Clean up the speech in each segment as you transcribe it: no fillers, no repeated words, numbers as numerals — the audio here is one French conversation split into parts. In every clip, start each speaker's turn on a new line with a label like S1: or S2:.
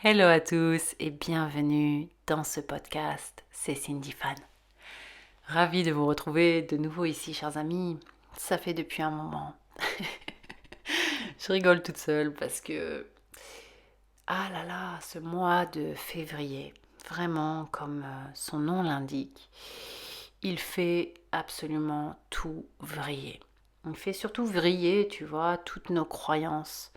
S1: Hello à tous et bienvenue dans ce podcast, c'est Cindy Fan. Ravie de vous retrouver de nouveau ici, chers amis. Ça fait depuis un moment. Je rigole toute seule parce que, ah là là, ce mois de février, vraiment comme son nom l'indique, il fait absolument tout vriller. Il fait surtout vriller, tu vois, toutes nos croyances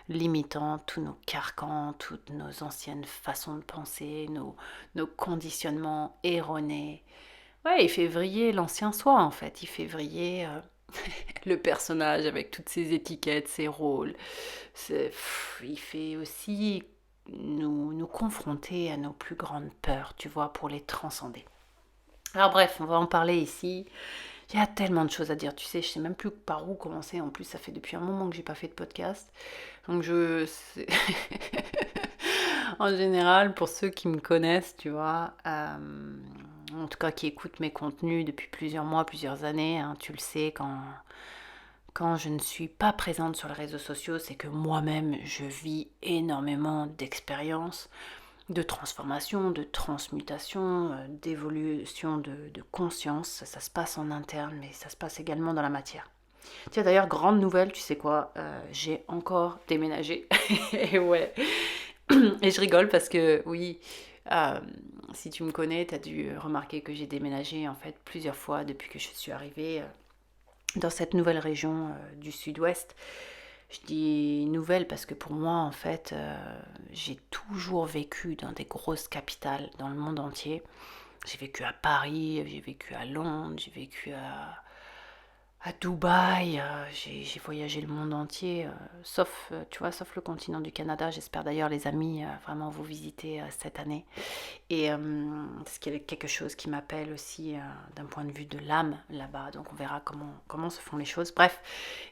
S1: limitantes, tous nos carcans, toutes nos anciennes façons de penser, nos conditionnements erronés. Ouais, il fait vriller l'ancien soi en fait. Il fait vriller le personnage avec toutes ses étiquettes, ses rôles. Il fait aussi nous confronter à nos plus grandes peurs, tu vois, pour les transcender. Alors bref, on va en parler ici. Il y a tellement de choses à dire, tu sais, je sais même plus par où commencer. En plus, ça fait depuis un moment que j'ai pas fait de podcast. Donc en général, pour ceux qui me connaissent, tu vois, en tout cas qui écoutent mes contenus depuis plusieurs mois, plusieurs années, hein, tu le sais, quand je ne suis pas présente sur les réseaux sociaux, c'est que moi-même, je vis énormément d'expériences, de transformation, de transmutation, d'évolution de conscience. Ça se passe en interne, mais ça se passe également dans la matière. Tiens, d'ailleurs, grande nouvelle, tu sais quoi, j'ai encore déménagé. Et ouais. Et je rigole parce que, oui, euh, si tu me connais, tu as dû remarquer que j'ai déménagé en fait plusieurs fois depuis que je suis arrivée dans cette nouvelle région du sud-ouest. Je dis nouvelle parce que pour moi, en fait, j'ai toujours vécu dans des grosses capitales dans le monde entier. J'ai vécu à Paris, j'ai vécu à Londres, j'ai vécu à Dubaï, j'ai voyagé le monde entier, sauf, tu vois, sauf le continent du Canada. J'espère d'ailleurs, les amis, vraiment vous visiter cette année. Et ce qui est quelque chose qui m'appelle aussi d'un point de vue de l'âme là-bas. Donc on verra comment se font les choses. Bref.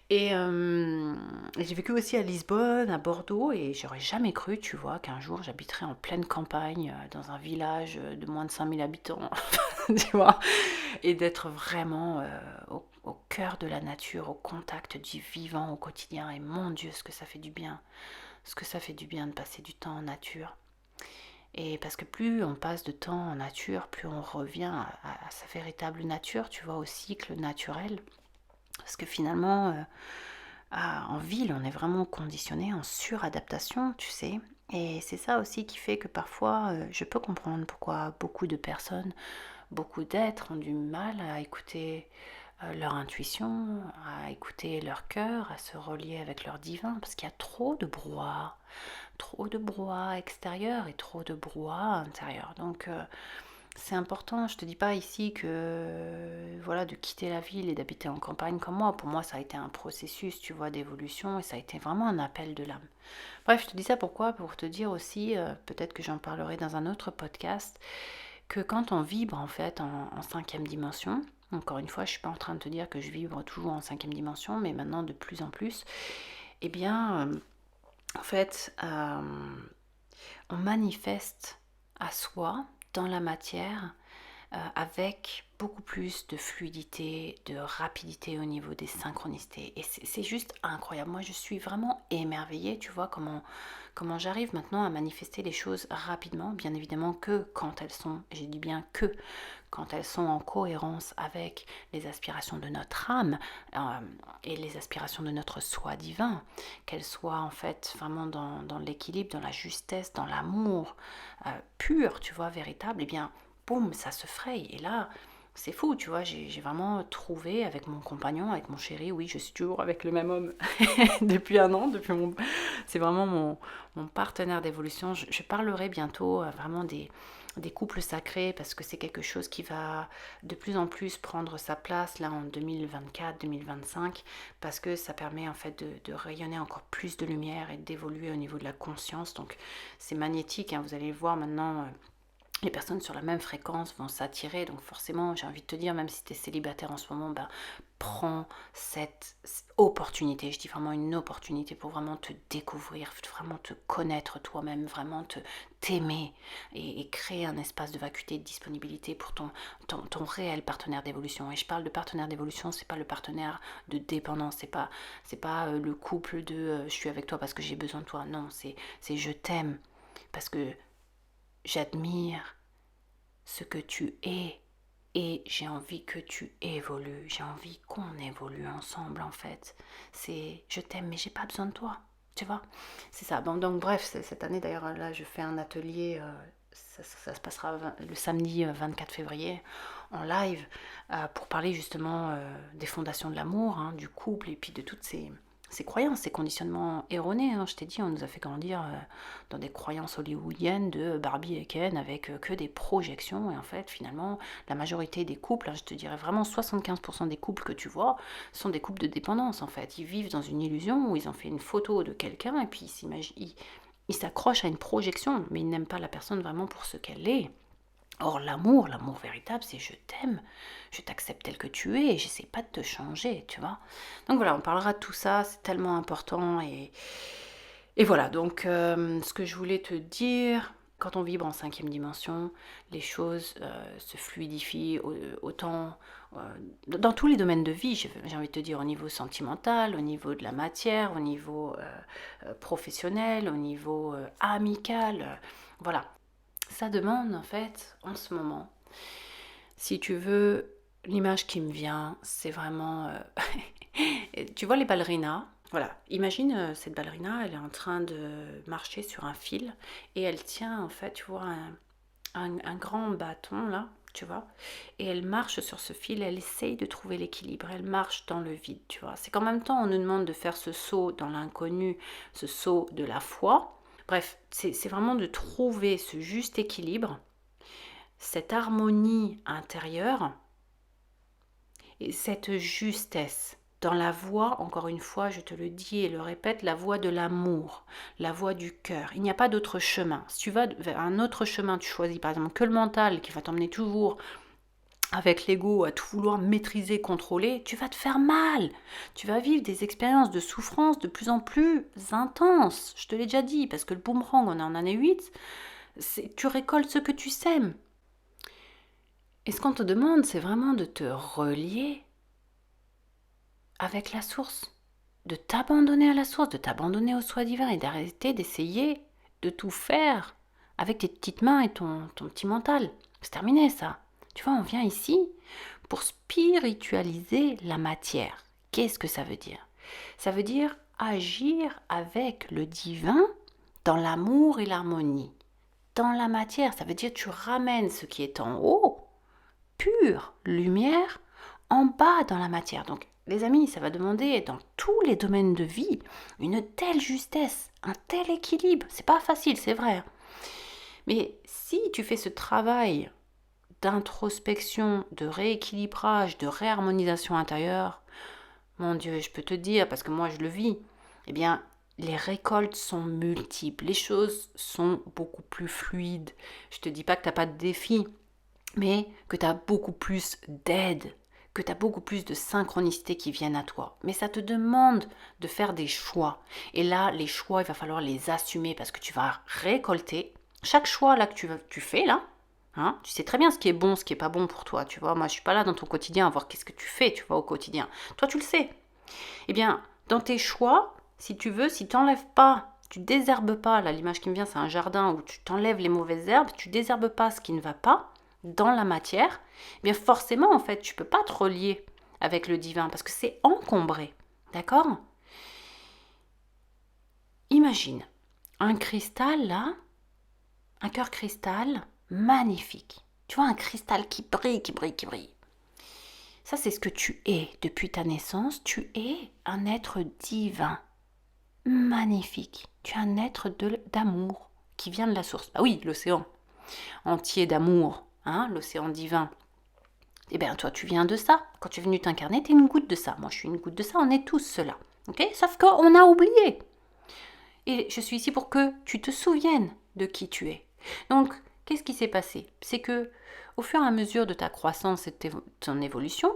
S1: Et j'ai vécu aussi à Lisbonne, à Bordeaux, et j'aurais jamais cru, tu vois, qu'un jour j'habiterais en pleine campagne, dans un village de moins de 5000 habitants, tu vois, et d'être vraiment au cœur de la nature, au contact du vivant au quotidien. Et mon Dieu, ce que ça fait du bien, ce que ça fait du bien de passer du temps en nature. Et parce que plus on passe de temps en nature, plus on revient à sa véritable nature, tu vois, au cycle naturel. Parce que finalement, en ville, on est vraiment conditionné en suradaptation, tu sais. Et c'est ça aussi qui fait que parfois, je peux comprendre pourquoi beaucoup de personnes, beaucoup d'êtres ont du mal à écouter leur intuition, à écouter leur cœur, à se relier avec leur divin, parce qu'il y a trop de brouhaha extérieur et trop de brouhaha intérieur. Donc c'est important, je te dis pas ici que voilà de quitter la ville et d'habiter en campagne comme moi. Pour moi, ça a été un processus, tu vois, d'évolution et ça a été vraiment un appel de l'âme. Bref, je te dis ça pourquoi? Pour te dire aussi, peut-être que j'en parlerai dans un autre podcast, que quand on vibre en fait en cinquième dimension, encore une fois, je suis pas en train de te dire que je vibre toujours en cinquième dimension, mais maintenant de plus en plus, eh bien, en fait, on manifeste à soi dans la matière avec beaucoup plus de fluidité, de rapidité au niveau des synchronicités. Et c'est juste incroyable. Moi, je suis vraiment émerveillée, tu vois, comment j'arrive maintenant à manifester les choses rapidement. Bien évidemment que quand elles sont, j'ai dit bien que, quand elles sont en cohérence avec les aspirations de notre âme et les aspirations de notre soi divin, qu'elles soient en fait vraiment dans l'équilibre, dans la justesse, dans l'amour pur, tu vois, véritable, eh bien, boum, ça se fraye. Et là, c'est fou, tu vois, j'ai vraiment trouvé avec mon compagnon, avec mon chéri, oui, je suis toujours avec le même homme depuis un an, c'est vraiment mon partenaire d'évolution. Je parlerai bientôt vraiment des couples sacrés parce que c'est quelque chose qui va de plus en plus prendre sa place là en 2024-2025 parce que ça permet en fait de rayonner encore plus de lumière et d'évoluer au niveau de la conscience. Donc c'est magnétique, hein, vous allez le voir maintenant. Les personnes sur la même fréquence vont s'attirer, donc forcément, j'ai envie de te dire, même si tu es célibataire en ce moment, ben, prends cette opportunité, je dis vraiment une opportunité pour vraiment te découvrir, vraiment te connaître toi-même, vraiment t'aimer et créer un espace de vacuité et de disponibilité pour ton réel partenaire d'évolution. Et je parle de partenaire d'évolution, c'est pas le partenaire de dépendance, c'est pas le couple de je suis avec toi parce que j'ai besoin de toi, non, c'est je t'aime parce que j'admire ce que tu es et j'ai envie que tu évolues, j'ai envie qu'on évolue ensemble en fait. Je t'aime mais j'ai pas besoin de toi, tu vois. C'est ça. Bon, donc bref, cette année d'ailleurs là je fais un atelier, ça se passera le samedi 24 février en live pour parler justement des fondations de l'amour, hein, du couple et puis de toutes ces croyances, ces conditionnements erronés. Hein. Je t'ai dit, on nous a fait grandir dans des croyances hollywoodiennes de Barbie et Ken avec que des projections. Et en fait, finalement, la majorité des couples, hein, je te dirais vraiment 75% des couples que tu vois, sont des couples de dépendance en fait. Ils vivent dans une illusion où ils ont fait une photo de quelqu'un et puis ils s'accrochent à une projection, mais ils n'aiment pas la personne vraiment pour ce qu'elle est. Or, l'amour véritable, c'est je t'aime, je t'accepte tel que tu es, et j'essaie pas de te changer, tu vois. Donc voilà, on parlera de tout ça, c'est tellement important. Et voilà, donc ce que je voulais te dire, quand on vibre en 5e dimension, les choses se fluidifient autant dans tous les domaines de vie, j'ai envie de te dire, au niveau sentimental, au niveau de la matière, au niveau professionnel, au niveau amical, voilà. Ça demande en fait, en ce moment, si tu veux, l'image qui me vient, c'est vraiment... tu vois les ballerinas. Voilà, imagine cette ballerina, elle est en train de marcher sur un fil et elle tient en fait, tu vois, un grand bâton là, tu vois, et elle marche sur ce fil, elle essaye de trouver l'équilibre, elle marche dans le vide, tu vois. C'est qu'en même temps, on nous demande de faire ce saut dans l'inconnu, ce saut de la foi. Bref, c'est vraiment de trouver ce juste équilibre, cette harmonie intérieure et cette justesse dans la voie, encore une fois, je te le dis et le répète, la voie de l'amour, la voie du cœur. Il n'y a pas d'autre chemin. Si tu vas vers un autre chemin, tu choisis par exemple que le mental qui va t'emmener toujours avec l'ego à tout vouloir maîtriser, contrôler, tu vas te faire mal. Tu vas vivre des expériences de souffrance de plus en plus intenses. Je te l'ai déjà dit, parce que le boomerang, on est en année 8, tu récoltes ce que tu sèmes. Et ce qu'on te demande, c'est vraiment de te relier avec la source, de t'abandonner à la source, de t'abandonner au soi divin et d'arrêter d'essayer de tout faire avec tes petites mains et ton petit mental. C'est terminé ça. Tu vois, on vient ici pour spiritualiser la matière. Qu'est-ce que ça veut dire? Ça veut dire agir avec le divin dans l'amour et l'harmonie. Dans la matière, ça veut dire tu ramènes ce qui est en haut, pure lumière, en bas dans la matière. Donc, les amis, ça va demander dans tous les domaines de vie une telle justesse, un tel équilibre. C'est pas facile, c'est vrai. Mais si tu fais ce travail d'introspection, de rééquilibrage, de réharmonisation intérieure, mon Dieu, je peux te dire, parce que moi je le vis, eh bien, les récoltes sont multiples, les choses sont beaucoup plus fluides. Je te dis pas que tu n'as pas de défis, mais que tu as beaucoup plus d'aide, que tu as beaucoup plus de synchronicité qui viennent à toi. Mais ça te demande de faire des choix. Et là, les choix, il va falloir les assumer parce que tu vas récolter. Chaque choix là que tu fais là, hein, tu sais très bien ce qui est bon, ce qui est pas bon pour toi. Tu vois, moi je suis pas là dans ton quotidien à voir qu'est-ce que tu fais, tu vois, au quotidien. Toi tu le sais. Eh bien, dans tes choix, si tu veux, si tu n'enlèves pas, tu désherbes pas, là l'image qui me vient c'est un jardin où tu t'enlèves les mauvaises herbes, tu désherbes pas ce qui ne va pas dans la matière, eh bien forcément en fait tu peux pas te relier avec le divin parce que c'est encombré, d'accord? Imagine un cristal là, un cœur cristal magnifique. Tu vois un cristal qui brille, qui brille, qui brille. Ça, c'est ce que tu es depuis ta naissance. Tu es un être divin, magnifique. Tu es un être d'amour qui vient de la source. Ah oui, l'océan entier d'amour, hein, l'océan divin. Eh bien, toi, tu viens de ça. Quand tu es venu t'incarner, tu es une goutte de ça. Moi, je suis une goutte de ça. On est tous cela. Ok? Sauf qu'on a oublié. Et je suis ici pour que tu te souviennes de qui tu es. Donc, qu'est-ce qui s'est passé? C'est que, au fur et à mesure de ta croissance et de ton évolution,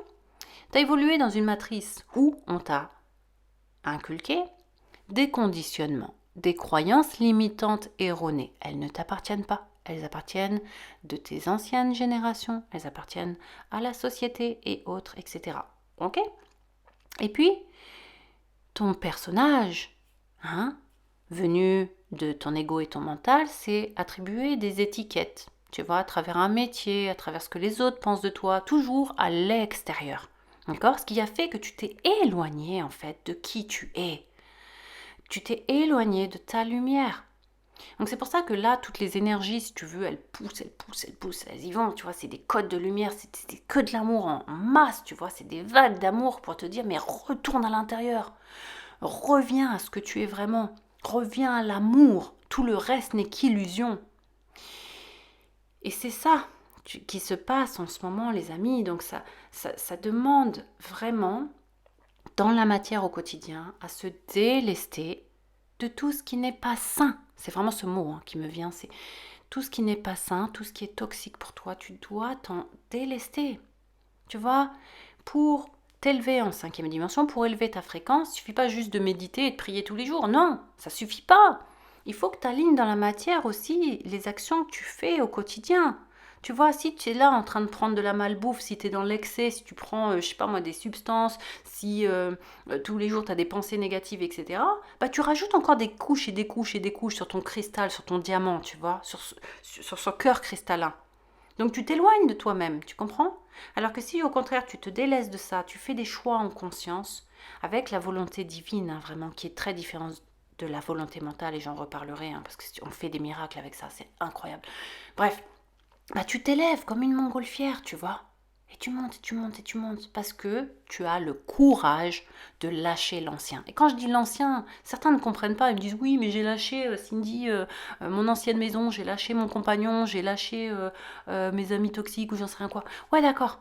S1: tu as évolué dans une matrice où on t'a inculqué des conditionnements, des croyances limitantes erronées. Elles ne t'appartiennent pas. Elles appartiennent de tes anciennes générations. Elles appartiennent à la société et autres, etc. Ok? Et puis, ton personnage, hein, venu de ton ego et ton mental, c'est attribuer des étiquettes, tu vois, à travers un métier, à travers ce que les autres pensent de toi, toujours à l'extérieur. D'accord? Ce qui a fait que tu t'es éloigné, en fait, de qui tu es. Tu t'es éloigné de ta lumière. Donc c'est pour ça que là, toutes les énergies, si tu veux, elles poussent, elles poussent, elles poussent, elles y vont, tu vois, c'est des codes de lumière, c'est que de l'amour en masse, tu vois, c'est des vagues d'amour pour te dire, mais retourne à l'intérieur, reviens à ce que tu es vraiment, reviens à l'amour, tout le reste n'est qu'illusion. Et c'est ça qui se passe en ce moment, les amis, donc ça demande vraiment, dans la matière au quotidien, à se délester de tout ce qui n'est pas sain. C'est vraiment ce mot qui me vient, c'est tout ce qui n'est pas sain, tout ce qui est toxique pour toi, tu dois t'en délester. Tu vois, pour t'élever en 5e dimension, pour élever ta fréquence, il ne suffit pas juste de méditer et de prier tous les jours. Non, ça ne suffit pas. Il faut que tu alignes dans la matière aussi les actions que tu fais au quotidien. Tu vois, si tu es là en train de prendre de la malbouffe, si tu es dans l'excès, si tu prends, je sais pas moi, des substances, si tous les jours tu as des pensées négatives, etc., bah tu rajoutes encore des couches et des couches et des couches sur ton cristal, sur ton diamant, tu vois, sur ce cœur cristallin. Donc tu t'éloignes de toi-même, tu comprends? Alors que si au contraire tu te délaisses de ça, tu fais des choix en conscience, avec la volonté divine, vraiment, qui est très différente de la volonté mentale, et j'en reparlerai, parce qu'on fait des miracles avec ça, c'est incroyable. Bref, bah tu t'élèves comme une montgolfière, tu vois. Et tu montes, et tu montes, et tu montes, parce que tu as le courage de lâcher l'ancien. Et quand je dis l'ancien, certains ne comprennent pas, ils me disent oui, mais j'ai lâché, Cindy, mon ancienne maison, j'ai lâché mon compagnon, j'ai lâché mes amis toxiques ou j'en sais rien quoi. Ouais, d'accord.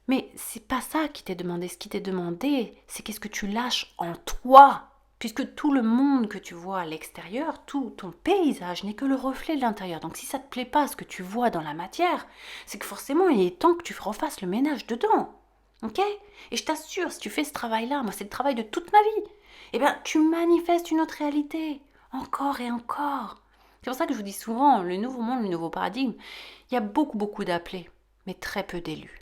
S1: Mais c'est pas ça qui t'est demandé. Ce qui t'est demandé, c'est qu'est-ce que tu lâches en toi. Puisque tout le monde que tu vois à l'extérieur, tout ton paysage n'est que le reflet de l'intérieur. Donc si ça te plaît pas ce que tu vois dans la matière, c'est que forcément il est temps que tu refasses le ménage dedans. Ok? Et je t'assure, si tu fais ce travail-là, moi c'est le travail de toute ma vie, eh bien tu manifestes une autre réalité. Encore et encore. C'est pour ça que je vous dis souvent, le nouveau monde, le nouveau paradigme, il y a beaucoup, beaucoup d'appelés, mais très peu d'élus.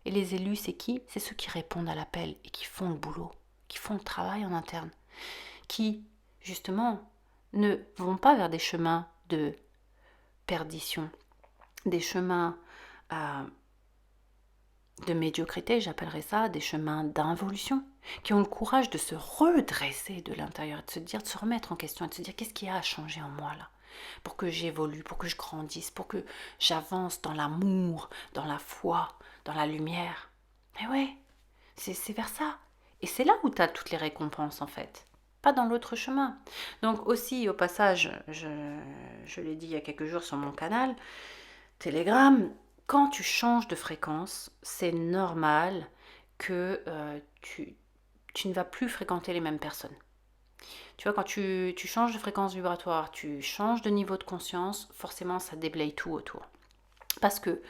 S1: Et les élus, c'est qui? C'est ceux qui répondent à l'appel et qui font le boulot, qui font le travail en interne, qui, justement, ne vont pas vers des chemins de perdition, des chemins de médiocrité, j'appellerais ça, des chemins d'involution, qui ont le courage de se redresser de l'intérieur, de se dire, de se remettre en question, et de se dire qu'est-ce qui a à changer en moi là, pour que j'évolue, pour que je grandisse, pour que j'avance dans l'amour, dans la foi, dans la lumière. Et ouais, c'est vers ça. Et c'est là où tu as toutes les récompenses en fait, pas dans l'autre chemin. Donc aussi, au passage, je l'ai dit il y a quelques jours sur mon canal Telegram, quand tu changes de fréquence, c'est normal que tu ne vas plus fréquenter les mêmes personnes. Tu vois, quand tu changes de fréquence vibratoire, tu changes de niveau de conscience, forcément ça déblaye tout autour. Parce que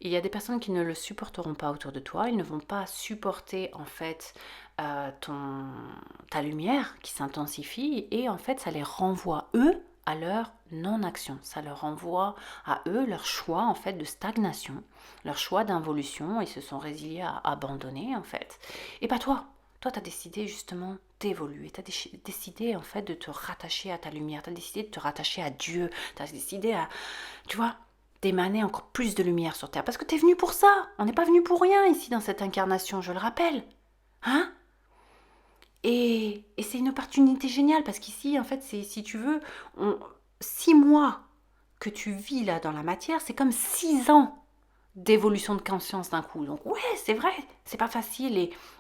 S1: il y a des personnes qui ne le supporteront pas autour de toi, ils ne vont pas supporter en fait ta lumière qui s'intensifie et en fait ça les renvoie eux à leur non-action, ça leur renvoie à eux leur choix en fait de stagnation, leur choix d'involution, ils se sont résiliés à abandonner en fait. Et pas toi, toi tu as décidé justement d'évoluer, tu as décidé en fait de te rattacher à ta lumière, tu as décidé de te rattacher à Dieu, tu as décidé à, tu vois, d'émaner encore plus de lumière sur Terre. Parce que t'es venu pour ça. On n'est pas venu pour rien ici dans cette incarnation, je le rappelle. Hein? Et c'est une opportunité géniale parce qu'ici, en fait, c'est, si tu veux, 6 mois que tu vis là dans la matière, c'est comme 6 ans d'évolution de conscience d'un coup. Donc ouais, c'est vrai, c'est pas facile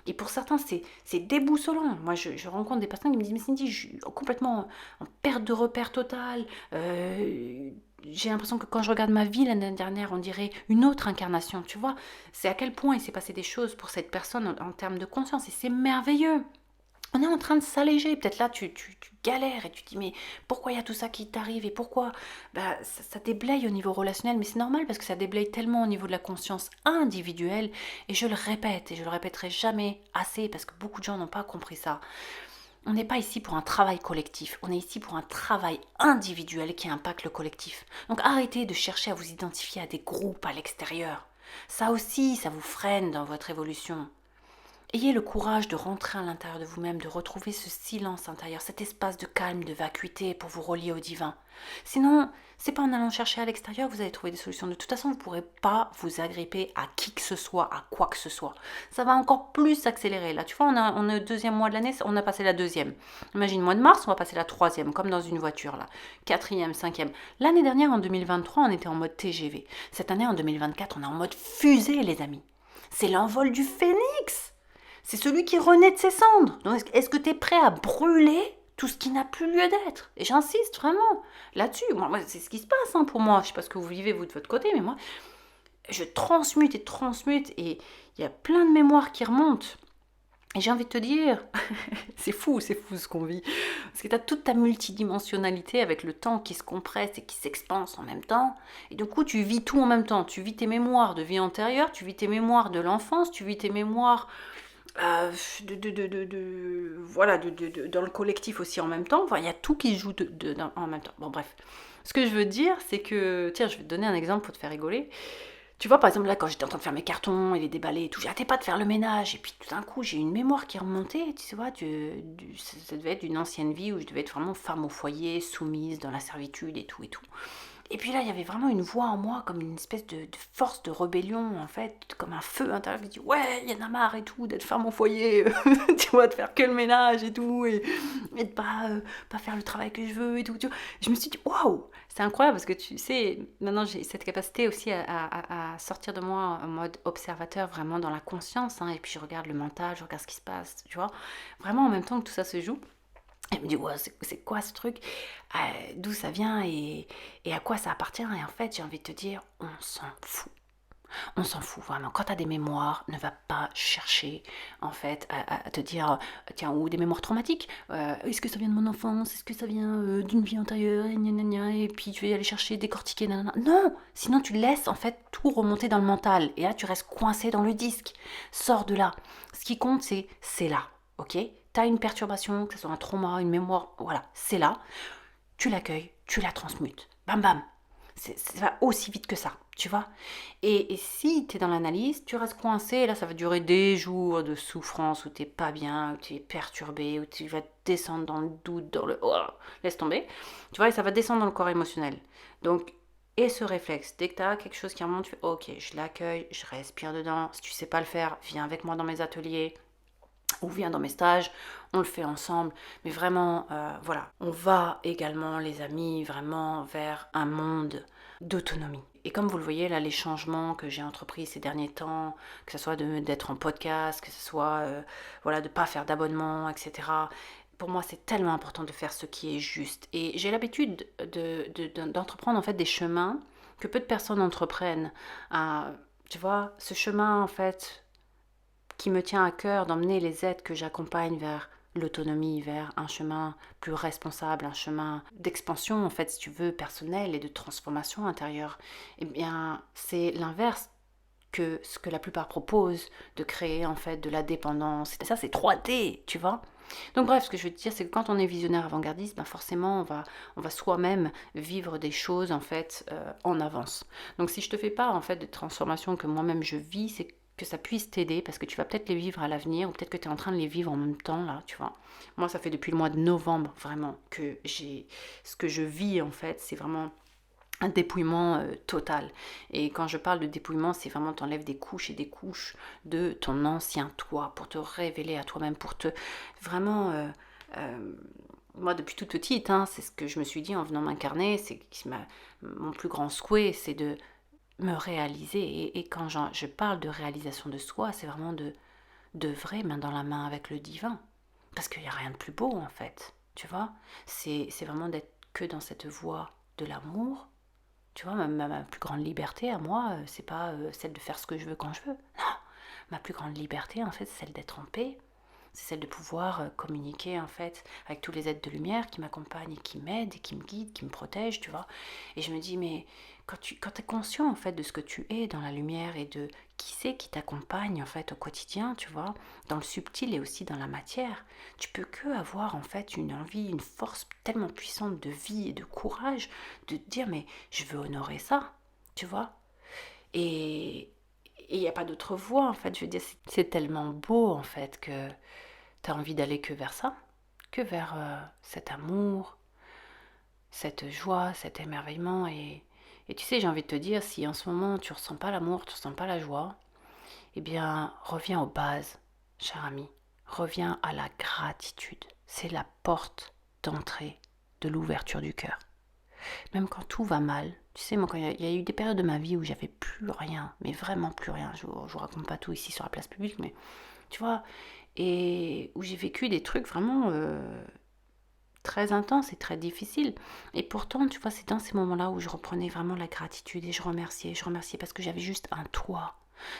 S1: et pour certains c'est déboussolant. Moi je rencontre des personnes qui me disent mais Cindy, je suis complètement en perte de repère totale. J'ai l'impression que quand je regarde ma vie l'année dernière, on dirait une autre incarnation, tu vois. C'est à quel point il s'est passé des choses pour cette personne en termes de conscience et c'est merveilleux. On est en train de s'alléger. Peut-être là, tu galères et tu te dis, mais pourquoi il y a tout ça qui t'arrive et pourquoi ça déblaye au niveau relationnel, mais c'est normal parce que ça déblaye tellement au niveau de la conscience individuelle. Et je le répète, et je le répéterai jamais assez parce que beaucoup de gens n'ont pas compris ça. On n'est pas ici pour un travail collectif, on est ici pour un travail individuel qui impacte le collectif. Donc arrêtez de chercher à vous identifier à des groupes à l'extérieur. Ça aussi, ça vous freine dans votre évolution. Ayez le courage de rentrer à l'intérieur de vous-même, de retrouver ce silence intérieur, cet espace de calme, de vacuité pour vous relier au divin. Sinon, c'est pas en allant chercher à l'extérieur que vous allez trouver des solutions. De toute façon, vous ne pourrez pas vous agripper à qui que ce soit, à quoi que ce soit. Ça va encore plus s'accélérer. Là, tu vois, on est au deuxième mois de l'année, on a passé la deuxième. Imagine, mois de mars, on va passer la troisième, comme dans une voiture, là. Quatrième, cinquième. L'année dernière, en 2023, on était en mode TGV. Cette année, en 2024, on est en mode fusée, les amis. C'est l'envol du phénix. C'est celui qui renaît de ses cendres. Donc, est-ce que tu es prêt à brûler tout ce qui n'a plus lieu d'être? Et j'insiste vraiment là-dessus. Moi, c'est ce qui se passe pour moi. Je ne sais pas ce que vous vivez, vous, de votre côté, mais moi, je transmute et il y a plein de mémoires qui remontent. Et j'ai envie de te dire, c'est fou ce qu'on vit. Parce que tu as toute ta multidimensionnalité avec le temps qui se compresse et qui s'expanse en même temps. Et du coup, tu vis tout en même temps. Tu vis tes mémoires de vie antérieure, tu vis tes mémoires de l'enfance, tu vis tes mémoires voilà, dans le collectif aussi en même temps. Enfin, il y a tout qui joue en même temps. Bon, bref. Ce que je veux dire, c'est que, tiens, je vais te donner un exemple pour te faire rigoler. Tu vois, par exemple, là, quand j'étais en train de faire mes cartons et les déballer et tout, j'arrêtais pas de faire le ménage. Et puis, tout d'un coup, j'ai une mémoire qui remontait, tu vois, ça devait être d'une ancienne vie où je devais être vraiment femme au foyer, soumise dans la servitude et tout et tout. Et puis là, il y avait vraiment une voix en moi, comme une espèce de force de rébellion, en fait, comme un feu intérieur qui dit ouais, il y en a marre et tout, d'être femme au foyer, tu vois, de faire que le ménage et tout, et de pas faire le travail que je veux et tout. Tu vois. Je me suis dit waouh, c'est incroyable parce que tu sais, maintenant j'ai cette capacité aussi à sortir de moi en mode observateur, vraiment dans la conscience, et puis je regarde le mental, je regarde ce qui se passe, tu vois, vraiment en même temps que tout ça se joue. Elle me dit, ouais, c'est quoi ce truc? D'où ça vient et à quoi ça appartient? Et en fait, j'ai envie de te dire, on s'en fout. On s'en fout vraiment. Quand tu as des mémoires, ne va pas chercher en fait à te dire, tiens, ou des mémoires traumatiques. Est-ce que ça vient de mon enfance? Est-ce que ça vient d'une vie antérieure? Et, gna, gna, gna, et puis tu vas aller chercher, décortiquer, nanana. Non! Sinon tu laisses en fait tout remonter dans le mental. Et là tu restes coincé dans le disque. Sors de là. Ce qui compte, c'est là. Ok? T'as une perturbation, que ce soit un trauma, une mémoire, voilà, c'est là. Tu l'accueilles, tu la transmutes. Bam bam. Ça va aussi vite que ça, tu vois. Et si tu es dans l'analyse, tu restes coincé, et là ça va durer des jours de souffrance où tu n'es pas bien, où tu es perturbé, où tu vas descendre dans le doute, dans le... Oh, laisse tomber. Tu vois, et ça va descendre dans le corps émotionnel. Donc, et ce réflexe, dès que tu as quelque chose qui remonte, tu fais ok, je l'accueille, je respire dedans. Si tu sais pas le faire, viens avec moi dans mes ateliers ou viens dans mes stages, on le fait ensemble. Mais vraiment, voilà, on va également, les amis, vraiment vers un monde d'autonomie. Et comme vous le voyez, là, les changements que j'ai entrepris ces derniers temps, que ce soit d'être en podcast, que ce soit voilà, de ne pas faire d'abonnement, etc., pour moi, c'est tellement important de faire ce qui est juste. Et j'ai l'habitude d'entreprendre en fait des chemins que peu de personnes entreprennent. Tu vois, ce chemin, en fait, qui me tient à cœur d'emmener les êtres que j'accompagne vers l'autonomie, vers un chemin plus responsable, un chemin d'expansion, en fait, si tu veux, personnelle et de transformation intérieure, eh bien, c'est l'inverse que ce que la plupart proposent, de créer en fait de la dépendance. Et ça, c'est 3D, tu vois. Donc bref, ce que je veux te dire, c'est que quand on est visionnaire avant-gardiste, ben forcément, on va soi-même vivre des choses en fait en avance. Donc si je te fais pas en fait de transformations que moi-même je vis, c'est que ça puisse t'aider parce que tu vas peut-être les vivre à l'avenir ou peut-être que tu es en train de les vivre en même temps là, tu vois. Moi, ça fait depuis le mois de novembre vraiment que j'ai ce que je vis en fait, c'est vraiment un dépouillement total. Et quand je parle de dépouillement, c'est vraiment t'enlèves des couches et des couches de ton ancien toi pour te révéler à toi-même, pour te vraiment... moi, depuis toute petite, c'est ce que je me suis dit en venant m'incarner, mon plus grand souhait, c'est de me réaliser. Et quand je parle de réalisation de soi, c'est vraiment de vrai, main dans la main avec le divin. Parce qu'il n'y a rien de plus beau, en fait. Tu vois, c'est vraiment d'être que dans cette voie de l'amour. Tu vois, ma plus grande liberté à moi, c'est pas celle de faire ce que je veux quand je veux. Non, ma plus grande liberté, en fait, c'est celle d'être en paix. C'est celle de pouvoir communiquer, en fait, avec tous les êtres de lumière qui m'accompagnent et qui m'aident et qui me guident, qui me protègent, tu vois. Et je me dis, mais quand tu es conscient, en fait, de ce que tu es dans la lumière et de qui c'est qui t'accompagne, en fait, au quotidien, tu vois, dans le subtil et aussi dans la matière, tu peux que avoir, en fait, une envie, une force tellement puissante de vie et de courage de te dire, mais je veux honorer ça, tu vois. Et, il n'y a pas d'autre voie, en fait. Je veux dire, c'est tellement beau, en fait, que tu as envie d'aller que vers ça, que vers cet amour, cette joie, cet émerveillement. Et tu sais, j'ai envie de te dire, si en ce moment tu ressens pas l'amour, tu ressens pas la joie, eh bien, reviens aux bases, cher ami. Reviens à la gratitude. C'est la porte d'entrée de l'ouverture du cœur. Même quand tout va mal, tu sais, moi, quand il y a eu des périodes de ma vie où j'avais plus rien, mais vraiment plus rien. Je vous raconte pas tout ici sur la place publique, mais tu vois, et où j'ai vécu des trucs vraiment très intenses et très difficiles. Et pourtant, tu vois, c'est dans ces moments-là où je reprenais vraiment la gratitude et je remerciais parce que j'avais juste un toit,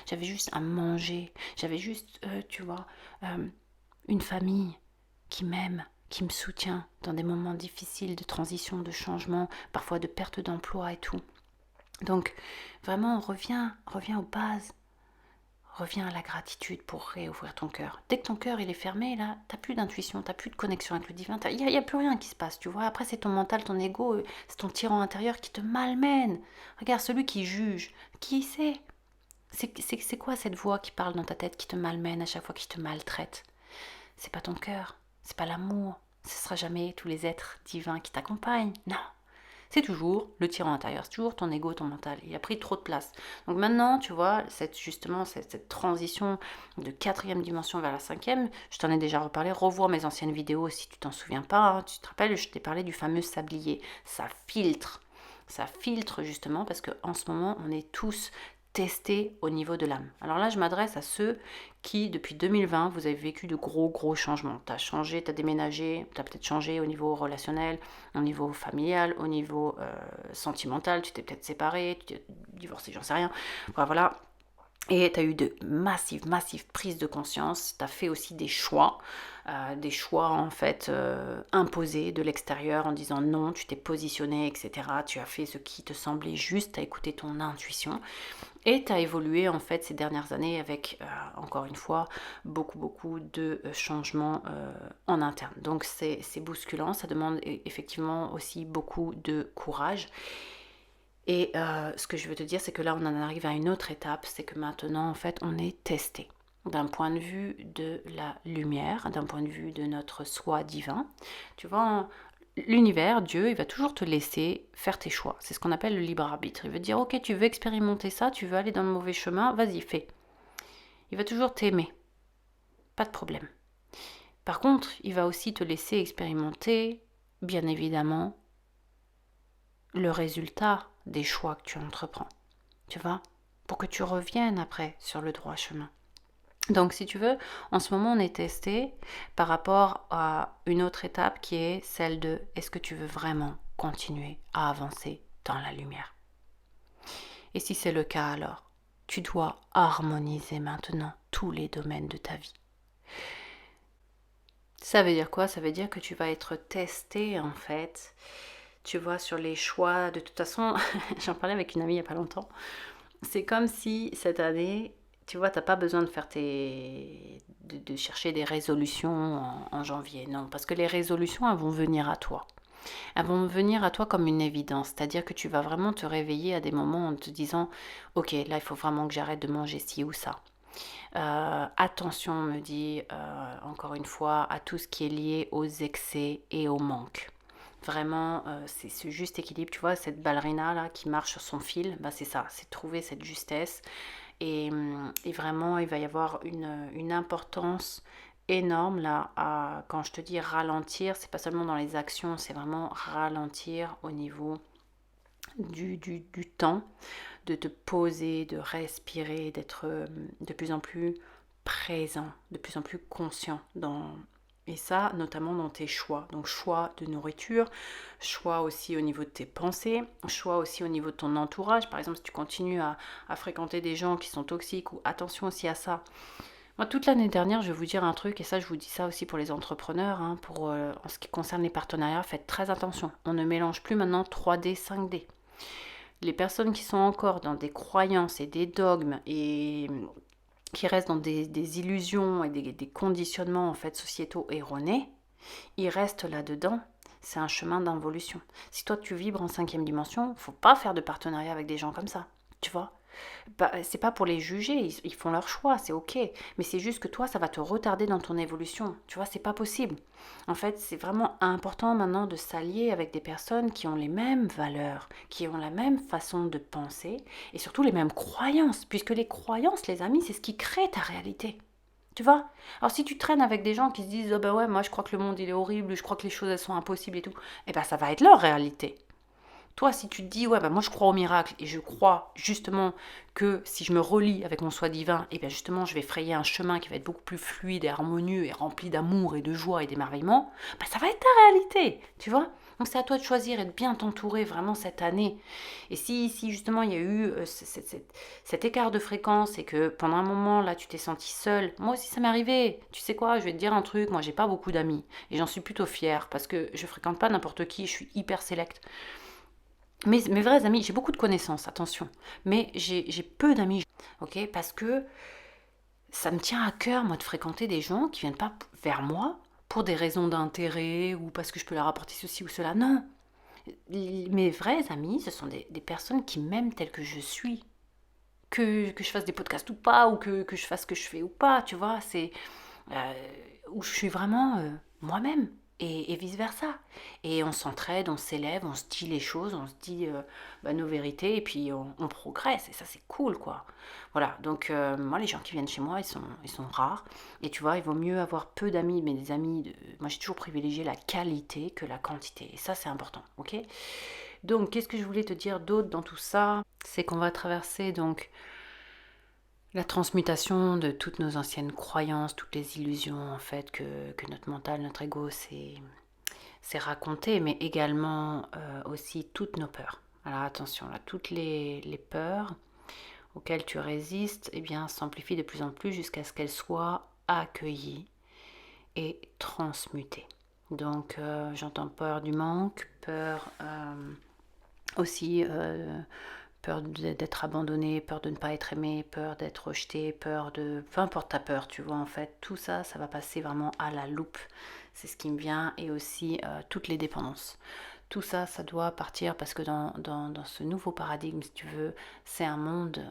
S1: j'avais juste à manger, j'avais juste, tu vois, une famille qui m'aime, qui me soutient dans des moments difficiles de transition, de changement, parfois de perte d'emploi et tout. Donc, vraiment, reviens aux bases. Reviens à la gratitude pour réouvrir ton cœur. Dès que ton cœur il est fermé, là, t'as plus d'intuition, t'as plus de connexion avec le divin, il y a plus rien qui se passe, tu vois. Après, c'est ton mental, ton ego, c'est ton tyran intérieur qui te malmène. Regarde, celui qui juge, qui sait? C'est quoi cette voix qui parle dans ta tête, qui te malmène à chaque fois, qui te maltraite? C'est pas ton cœur, c'est pas l'amour, ce sera jamais tous les êtres divins qui t'accompagnent, non. C'est toujours le tyran intérieur, c'est toujours ton ego, ton mental. Il a pris trop de place. Donc maintenant, tu vois, cette transition de quatrième dimension vers la cinquième, je t'en ai déjà reparlé. Revois mes anciennes vidéos si tu t'en souviens pas. Hein. Tu te rappelles, je t'ai parlé du fameux sablier. Ça filtre. Ça filtre justement parce qu'en ce moment, on est tous testés au niveau de l'âme. Alors là, je m'adresse à ceux qui, depuis 2020, vous avez vécu de gros changements. Tu as changé, tu as déménagé, tu as peut-être changé au niveau relationnel, au niveau familial, au niveau sentimental, tu t'es peut-être séparé, tu t'es divorcé, j'en sais rien. Voilà. Et tu as eu de massives prises de conscience. Tu as fait aussi des choix en fait imposés de l'extérieur en disant non, tu t'es positionné, etc. Tu as fait ce qui te semblait juste, tu as écouté ton intuition. Et tu as évolué en fait ces dernières années avec, encore une fois, beaucoup de changements en interne. Donc c'est bousculant, ça demande effectivement aussi beaucoup de courage. Et ce que je veux te dire, c'est que là, on en arrive à une autre étape, c'est que maintenant, en fait, on est testé d'un point de vue de la lumière, d'un point de vue de notre soi divin. Tu vois, l'univers, Dieu, il va toujours te laisser faire tes choix. C'est ce qu'on appelle le libre arbitre. Il veut dire, ok, tu veux expérimenter ça, tu veux aller dans le mauvais chemin, vas-y, fais. Il va toujours t'aimer. Pas de problème. Par contre, il va aussi te laisser expérimenter, bien évidemment, le résultat des choix que tu entreprends. Tu vois, pour que tu reviennes après sur le droit chemin. Donc si tu veux, en ce moment on est testé par rapport à une autre étape qui est celle de est-ce que tu veux vraiment continuer à avancer dans la lumière? Et si c'est le cas alors, tu dois harmoniser maintenant tous les domaines de ta vie. Ça veut dire quoi? Ça veut dire que tu vas être testé en fait, tu vois, sur les choix. De toute façon, j'en parlais avec une amie il n'y a pas longtemps. C'est comme si cette année, tu vois, t'as pas besoin de faire de chercher des résolutions en janvier. Non, parce que les résolutions, elles vont venir à toi. Elles vont venir à toi comme une évidence. C'est-à-dire que tu vas vraiment te réveiller à des moments en te disant, ok, là, il faut vraiment que j'arrête de manger ci ou ça. Attention, on me dit, encore une fois, à tout ce qui est lié aux excès et au manque. Vraiment, c'est ce juste équilibre. Tu vois, cette ballerina là qui marche sur son fil, bah, c'est ça, c'est trouver cette justesse. Et vraiment, il va y avoir une importance énorme là quand je te dis ralentir, c'est pas seulement dans les actions, c'est vraiment ralentir au niveau du temps, de te poser, de respirer, d'être de plus en plus présent, de plus en plus conscient et ça, notamment dans tes choix. Donc choix de nourriture, choix aussi au niveau de tes pensées, choix aussi au niveau de ton entourage. Par exemple, si tu continues à fréquenter des gens qui sont toxiques, ou attention aussi à ça. Moi, toute l'année dernière, je vais vous dire un truc, et ça, je vous dis ça aussi pour les entrepreneurs, hein, en ce qui concerne les partenariats, faites très attention. On ne mélange plus maintenant 3D, 5D. Les personnes qui sont encore dans des croyances et des dogmes et qui restent dans des illusions et des conditionnements en fait sociétaux erronés, ils restent là-dedans. C'est un chemin d'involution. Si toi tu vibres en cinquième dimension, faut pas faire de partenariat avec des gens comme ça, tu vois. C'est pas pour les juger, ils font leur choix, c'est ok. Mais c'est juste que toi, ça va te retarder dans ton évolution. Tu vois, c'est pas possible. En fait, c'est vraiment important maintenant de s'allier avec des personnes qui ont les mêmes valeurs, qui ont la même façon de penser et surtout les mêmes croyances. Puisque les croyances, les amis, c'est ce qui crée ta réalité. Tu vois? Alors si tu traînes avec des gens qui se disent: «Oh bah ouais, moi je crois que le monde il est horrible, je crois que les choses elles sont impossibles et tout», eh ben ça va être leur réalité. Toi, si tu te dis, ouais, bah moi je crois au miracle et je crois justement que si je me relie avec mon soi divin, et bien justement je vais frayer un chemin qui va être beaucoup plus fluide et harmonieux et rempli d'amour et de joie et d'émerveillement, bah ça va être ta réalité, tu vois. Donc c'est à toi de choisir et de bien t'entourer vraiment cette année. Et si justement il y a eu cet écart de fréquence et que pendant un moment là tu t'es senti seule, moi aussi ça m'est arrivé. Tu sais quoi, je vais te dire un truc, moi j'ai pas beaucoup d'amis et j'en suis plutôt fière parce que je fréquente pas n'importe qui, je suis hyper sélecte. Mes vrais amis, j'ai beaucoup de connaissances, attention, mais j'ai peu d'amis, ok? Parce que ça me tient à cœur, moi, de fréquenter des gens qui viennent pas vers moi pour des raisons d'intérêt ou parce que je peux leur apporter ceci ou cela. Non, mes vrais amis, ce sont des personnes qui m'aiment telle que je suis. Que je fasse des podcasts ou pas, ou que je fasse ce que je fais ou pas, tu vois, c'est euh, où je suis vraiment moi-même et vice-versa. Et on s'entraide, on s'élève, on se dit les choses, on se dit nos vérités et puis on progresse et ça c'est cool quoi. Voilà, donc moi les gens qui viennent chez moi ils sont rares et tu vois, il vaut mieux avoir peu d'amis, mais des amis, moi j'ai toujours privilégié la qualité que la quantité et ça c'est important, ok? Donc qu'est-ce que je voulais te dire d'autre dans tout ça? C'est qu'on va traverser donc la transmutation de toutes nos anciennes croyances, toutes les illusions en fait que notre mental, notre ego s'est raconté, mais également aussi toutes nos peurs. Alors attention, là, toutes les peurs auxquelles tu résistes, eh bien, s'amplifient de plus en plus jusqu'à ce qu'elles soient accueillies et transmutées. Donc j'entends peur du manque, peur aussi peur d'être abandonné, peur de ne pas être aimé, peur d'être rejeté, peur de... Peu importe ta peur, tu vois, en fait, tout ça, ça va passer vraiment à la loupe. C'est ce qui me vient. Et aussi toutes les dépendances. Tout ça, ça doit partir parce que dans ce nouveau paradigme, si tu veux, c'est un monde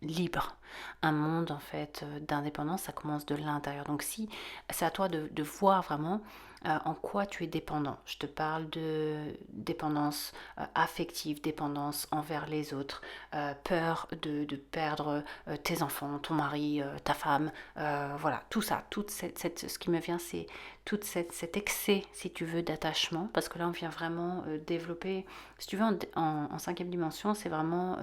S1: libre. Un monde, en fait, d'indépendance, ça commence de l'intérieur. Donc si, c'est à toi de voir vraiment en quoi tu es dépendant. Je te parle de dépendance affective, dépendance envers les autres, peur de perdre tes enfants, ton mari, ta femme, voilà, tout ça, ce qui me vient, c'est tout cet excès, si tu veux, d'attachement, parce que là, on vient vraiment développer, si tu veux, en cinquième dimension, c'est vraiment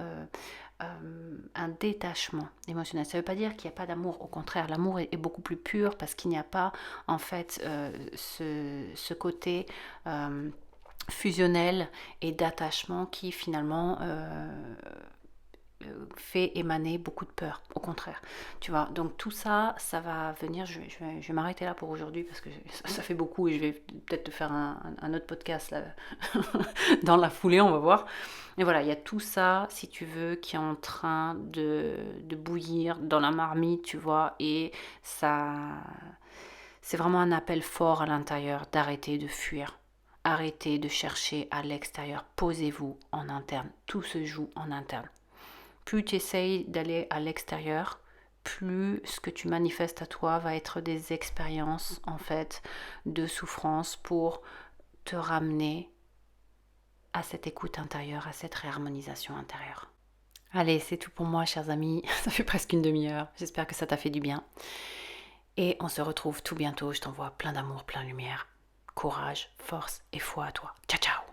S1: un détachement émotionnel. Ça ne veut pas dire qu'il n'y a pas d'amour, au contraire, l'amour est beaucoup plus pur parce qu'il n'y a pas en fait ce côté fusionnel et d'attachement qui finalement fait émaner beaucoup de peur, au contraire. Tu vois, donc tout ça, ça va venir, je vais m'arrêter là pour aujourd'hui parce que ça fait beaucoup et je vais peut-être te faire un autre podcast là, dans la foulée, on va voir. Et voilà, il y a tout ça, si tu veux, qui est en train de bouillir dans la marmite, tu vois, et ça, c'est vraiment un appel fort à l'intérieur d'arrêter de fuir. Arrêtez de chercher à l'extérieur, posez-vous en interne, tout se joue en interne. Plus tu essayes d'aller à l'extérieur, plus ce que tu manifestes à toi va être des expériences en fait de souffrance pour te ramener à cette écoute intérieure, à cette réharmonisation intérieure. Allez, c'est tout pour moi, chers amis. Ça fait presque une demi-heure. J'espère que ça t'a fait du bien. Et on se retrouve tout bientôt. Je t'envoie plein d'amour, plein de lumière. Courage, force et foi à toi. Ciao, ciao.